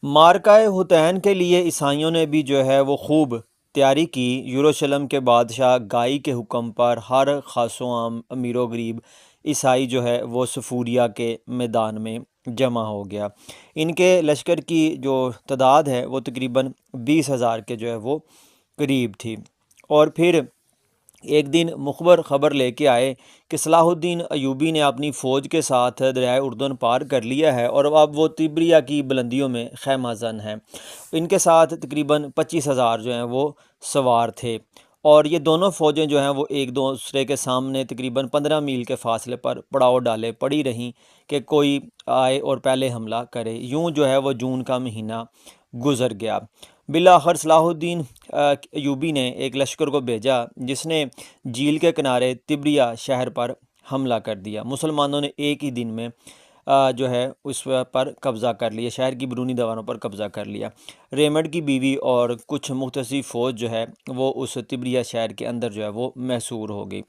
مارکہ حطین کے لیے عیسائیوں نے بھی جو ہے وہ خوب تیاری کی۔ یروشلم کے بادشاہ گائی کے حکم پر ہر خاص و عام امیر و غریب عیسائی جو ہے وہ صفوریہ کے میدان میں جمع ہو گیا۔ ان کے لشکر کی جو تعداد ہے وہ تقریباً 20,000 کے جو ہے وہ قریب تھی۔ اور پھر ایک دن مخبر خبر لے کے آئے کہ صلاح الدین ایوبی نے اپنی فوج کے ساتھ دریائے اردن پار کر لیا ہے اور اب وہ تبریہ کی بلندیوں میں خیمہ زن ہے۔ ان کے ساتھ تقریباً 25,000 جو ہیں وہ سوار تھے، اور یہ دونوں فوجیں جو ہیں وہ ایک دوسرے کے سامنے تقریباً 15 میل کے فاصلے پر پڑاؤ ڈالے پڑی رہیں کہ کوئی آئے اور پہلے حملہ کرے۔ یوں جو ہے وہ جون کا مہینہ گزر گیا۔ بالآخر صلاح الدین ایوبی نے ایک لشکر کو بھیجا جس نے جھیل کے کنارے تبریہ شہر پر حملہ کر دیا۔ مسلمانوں نے ایک ہی دن میں جو ہے اس پر قبضہ کر لیا، شہر کی بیرونی دیواروں پر قبضہ کر لیا۔ ریمنڈ کی بیوی اور کچھ مختصی فوج جو ہے وہ اس تبریہ شہر کے اندر جو ہے وہ محصور ہو گئی۔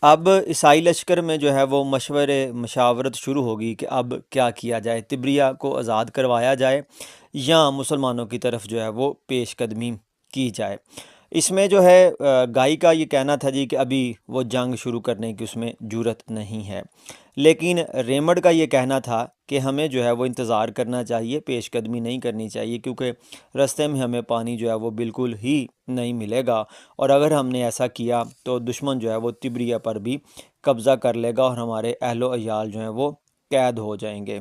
اب عیسائی لشکر میں جو ہے وہ مشاورت شروع ہوگی کہ اب کیا کیا جائے، تبریہ کو آزاد کروایا جائے یا مسلمانوں کی طرف جو ہے وہ پیش قدمی کی جائے۔ اس میں جو ہے گائی کا یہ کہنا تھا جی کہ ابھی وہ جنگ شروع کرنے کی اس میں جرت نہیں ہے، لیکن ریمنڈ کا یہ کہنا تھا کہ ہمیں جو ہے وہ انتظار کرنا چاہیے، پیش قدمی نہیں کرنی چاہیے، کیونکہ رستے میں ہمیں پانی جو ہے وہ بالکل ہی نہیں ملے گا، اور اگر ہم نے ایسا کیا تو دشمن جو ہے وہ تبریہ پر بھی قبضہ کر لے گا اور ہمارے اہل و عیال جو ہیں وہ قید ہو جائیں گے۔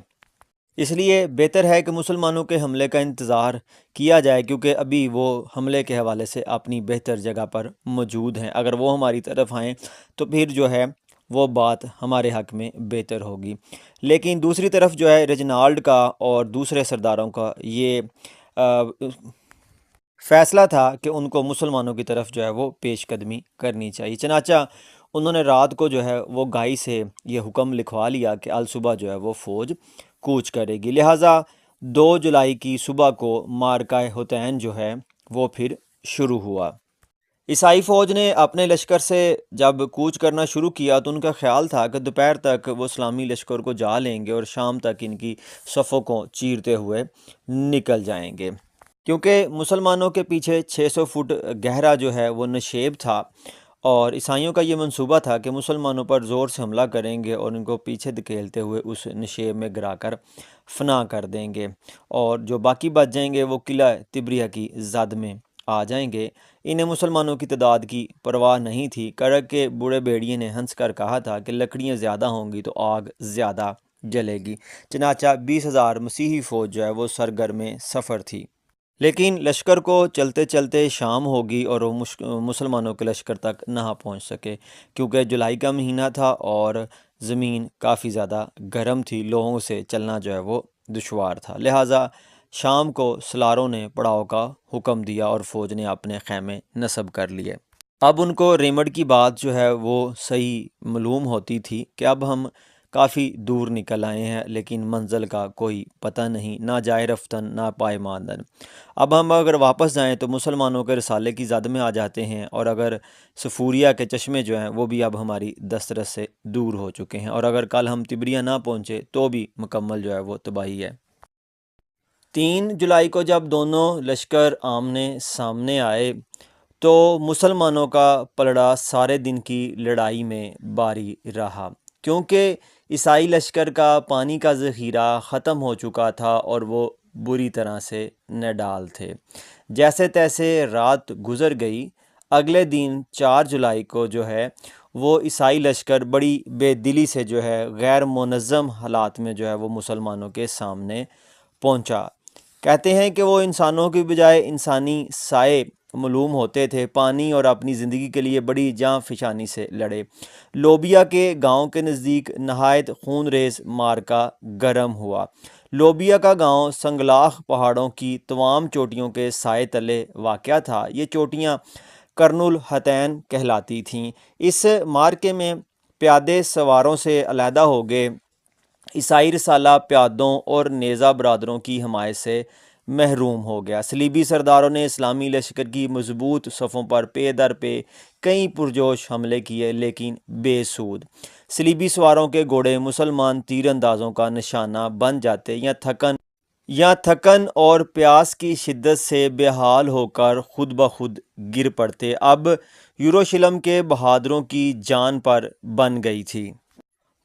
اس لیے بہتر ہے کہ مسلمانوں کے حملے کا انتظار کیا جائے، کیونکہ ابھی وہ حملے کے حوالے سے اپنی بہتر جگہ پر موجود ہیں۔ اگر وہ ہماری طرف آئیں تو پھر جو ہے وہ بات ہمارے حق میں بہتر ہوگی۔ لیکن دوسری طرف جو ہے ریجنالڈ کا اور دوسرے سرداروں کا یہ فیصلہ تھا کہ ان کو مسلمانوں کی طرف جو ہے وہ پیش قدمی کرنی چاہیے۔ چنانچہ انہوں نے رات کو جو ہے وہ گائی سے یہ حکم لکھوا لیا کہ الصبح جو ہے وہ فوج کوچ کرے گی، لہٰذا 2 جولائی کی صبح کو مارکہ حطین جو ہے وہ پھر شروع ہوا۔ عیسائی فوج نے اپنے لشکر سے جب کوچ کرنا شروع کیا تو ان کا خیال تھا کہ دوپہر تک وہ اسلامی لشکر کو جا لیں گے اور شام تک ان کی صفوں کو چیرتے ہوئے نکل جائیں گے، کیونکہ مسلمانوں کے پیچھے 600 فٹ گہرا جو ہے وہ نشیب تھا، اور عیسائیوں کا یہ منصوبہ تھا کہ مسلمانوں پر زور سے حملہ کریں گے اور ان کو پیچھے دھکیلتے ہوئے اس نشیب میں گرا کر فنا کر دیں گے، اور جو باقی بچ جائیں گے وہ قلعہ تبریہ کی زد میں آ جائیں گے۔ انہیں مسلمانوں کی تعداد کی پرواہ نہیں تھی۔ کرک کے بوڑھے بھیڑیے نے ہنس کر کہا تھا کہ لکڑیاں زیادہ ہوں گی تو آگ زیادہ جلے گی۔ چنانچہ 20,000 مسیحی فوج جو ہے وہ سرگرم سفر تھی، لیکن لشکر کو چلتے چلتے شام ہوگی اور وہ مسلمانوں کے لشکر تک نہ پہنچ سکے، کیونکہ جولائی کا مہینہ تھا اور زمین کافی زیادہ گرم تھی، لوگوں سے چلنا جو ہے وہ دشوار تھا، لہٰذا شام کو سلاروں نے پڑاؤ کا حکم دیا اور فوج نے اپنے خیمے نصب کر لیے۔ اب ان کو ریمنڈ کی بات جو ہے وہ صحیح معلوم ہوتی تھی کہ اب ہم کافی دور نکل آئے ہیں، لیکن منزل کا کوئی پتہ نہیں، نہ جائے رفتن نہ پائے ماندن۔ اب ہم اگر واپس جائیں تو مسلمانوں کے رسالے کی زد میں آ جاتے ہیں، اور اگر صفوریہ کے چشمے جو ہیں وہ بھی اب ہماری دسترس سے دور ہو چکے ہیں، اور اگر کل ہم تبریہ نہ پہنچے تو بھی مکمل جو ہے وہ تباہی ہے۔ 3 جولائی کو جب دونوں لشکر آمنے سامنے آئے تو مسلمانوں کا پلڑا سارے دن کی لڑائی میں باری رہا، کیونکہ عیسائی لشکر کا پانی کا ذخیرہ ختم ہو چکا تھا اور وہ بری طرح سے نڈال تھے۔ جیسے تیسے رات گزر گئی۔ اگلے دن 4 جولائی کو جو ہے وہ عیسائی لشکر بڑی بے دلی سے جو ہے غیر منظم حالات میں جو ہے وہ مسلمانوں کے سامنے پہنچا۔ کہتے ہیں کہ وہ انسانوں کی بجائے انسانی سائے معلوم ہوتے تھے، پانی اور اپنی زندگی کے لیے بڑی جاں فشانی سے لڑے۔ لوبیا کے گاؤں کے نزدیک نہایت خون ریز مارکا گرم ہوا۔ لوبیا کا گاؤں سنگلاخ پہاڑوں کی تمام چوٹیوں کے سائے تلے واقع تھا۔ یہ چوٹیاں کرن الحطین کہلاتی تھیں۔ اس مارکے میں پیادے سواروں سے علیحدہ ہو گئے عیسائی رسالہ پیادوں اور نیزہ برادروں کی حمایت سے محروم ہو گیا۔ صلیبی سرداروں نے اسلامی لشکر کی مضبوط صفوں پر پے در پے کئی پرجوش حملے کیے، لیکن بے سود۔ صلیبی سواروں کے گھوڑے مسلمان تیر اندازوں کا نشانہ بن جاتے یا تھکن یا تھکن اور پیاس کی شدت سے بے حال ہو کر خود بخود گر پڑتے۔ اب یروشلم کے بہادروں کی جان پر بن گئی تھی،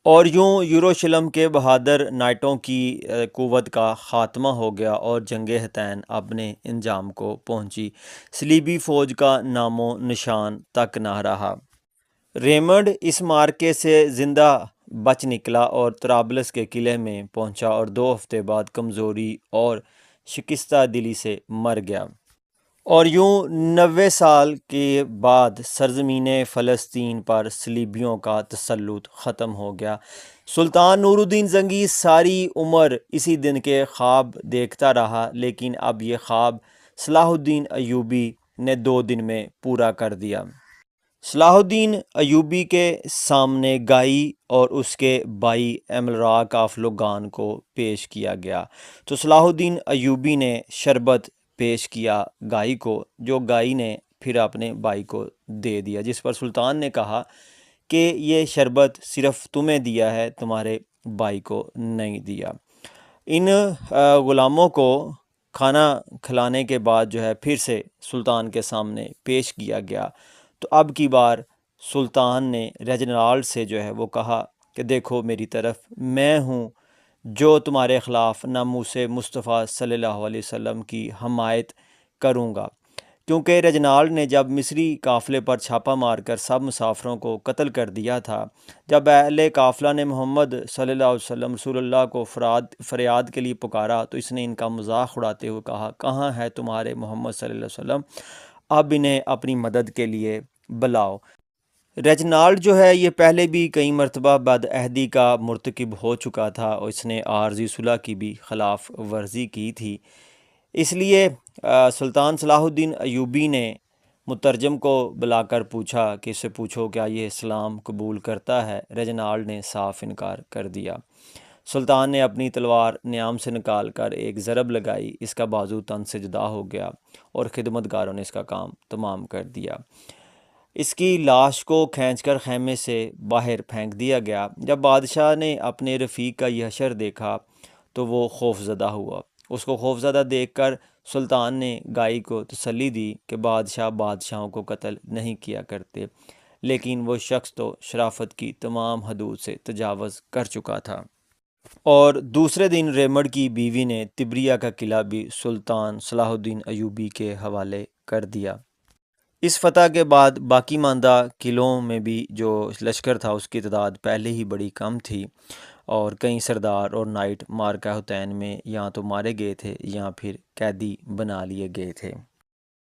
اور یوں یروشلم کے بہادر نائٹوں کی قوت کا خاتمہ ہو گیا اور جنگ حطین اپنے انجام کو پہنچی۔ صلیبی فوج کا نام و نشان تک نہ رہا۔ ریمنڈ اس مارکے سے زندہ بچ نکلا اور طرابلس کے قلعے میں پہنچا، اور 2 ہفتے بعد کمزوری اور شکستہ دلی سے مر گیا، اور یوں 90 سال کے بعد سرزمین فلسطین پر صلیبیوں کا تسلط ختم ہو گیا۔ سلطان نور الدین زنگی ساری عمر اسی دن کے خواب دیکھتا رہا، لیکن اب یہ خواب صلاح الدین ایوبی نے 2 دن میں پورا کر دیا۔ صلاح الدین ایوبی کے سامنے گائی اور اس کے بھائی املراک آفلوگان کو پیش کیا گیا، تو صلاح الدین ایوبی نے شربت پیش کیا گائی کو، جو گائی نے پھر اپنے بھائی کو دے دیا، جس پر سلطان نے کہا کہ یہ شربت صرف تمہیں دیا ہے، تمہارے بھائی کو نہیں دیا۔ ان غلاموں کو کھانا کھلانے کے بعد جو ہے پھر سے سلطان کے سامنے پیش کیا گیا، تو اب کی بار سلطان نے ریجنرال سے جو ہے وہ کہا کہ دیکھو میری طرف، میں ہوں جو تمہارے خلاف ناموس مصطفیٰ صلی اللہ علیہ وسلم کی حمایت کروں گا، کیونکہ ریجنال نے جب مصری قافلے پر چھاپا مار کر سب مسافروں کو قتل کر دیا تھا، جب اہل قافلہ نے محمد صلی اللہ علیہ وسلم رسول اللہ کو فریاد کے لیے پکارا، تو اس نے ان کا مذاق اڑاتے ہوئے کہا، کہاں ہے تمہارے محمد صلی اللہ علیہ وسلم، اب انہیں اپنی مدد کے لیے بلاؤ۔ ریجنالڈ جو ہے یہ پہلے بھی کئی مرتبہ بد عہدی کا مرتکب ہو چکا تھا، اور اس نے عارضی صلح کی بھی خلاف ورزی کی تھی، اس لیے سلطان صلاح الدین ایوبی نے مترجم کو بلا کر پوچھا کہ اس سے پوچھو کیا یہ اسلام قبول کرتا ہے۔ ریجنالڈ نے صاف انکار کر دیا۔ سلطان نے اپنی تلوار نیام سے نکال کر ایک ضرب لگائی، اس کا بازو تن سے جدا ہو گیا، اور خدمتگاروں نے اس کا کام تمام کر دیا۔ اس کی لاش کو کھینچ کر خیمے سے باہر پھینک دیا گیا۔ جب بادشاہ نے اپنے رفیق کا یہ حشر دیکھا تو وہ خوف زدہ ہوا۔ اس کو خوف زدہ دیکھ کر سلطان نے گائی کو تسلی دی کہ بادشاہوں کو قتل نہیں کیا کرتے، لیکن وہ شخص تو شرافت کی تمام حدود سے تجاوز کر چکا تھا۔ اور دوسرے دن ریمنڈ کی بیوی نے تبریہ کا قلعہ بھی سلطان صلاح الدین ایوبی کے حوالے کر دیا۔ اس فتح کے بعد باقی ماندہ قلعوں میں بھی جو لشکر تھا اس کی تعداد پہلے ہی بڑی کم تھی، اور کئی سردار اور نائٹ مارکہ حطین میں یا تو مارے گئے تھے یا پھر قیدی بنا لیے گئے تھے۔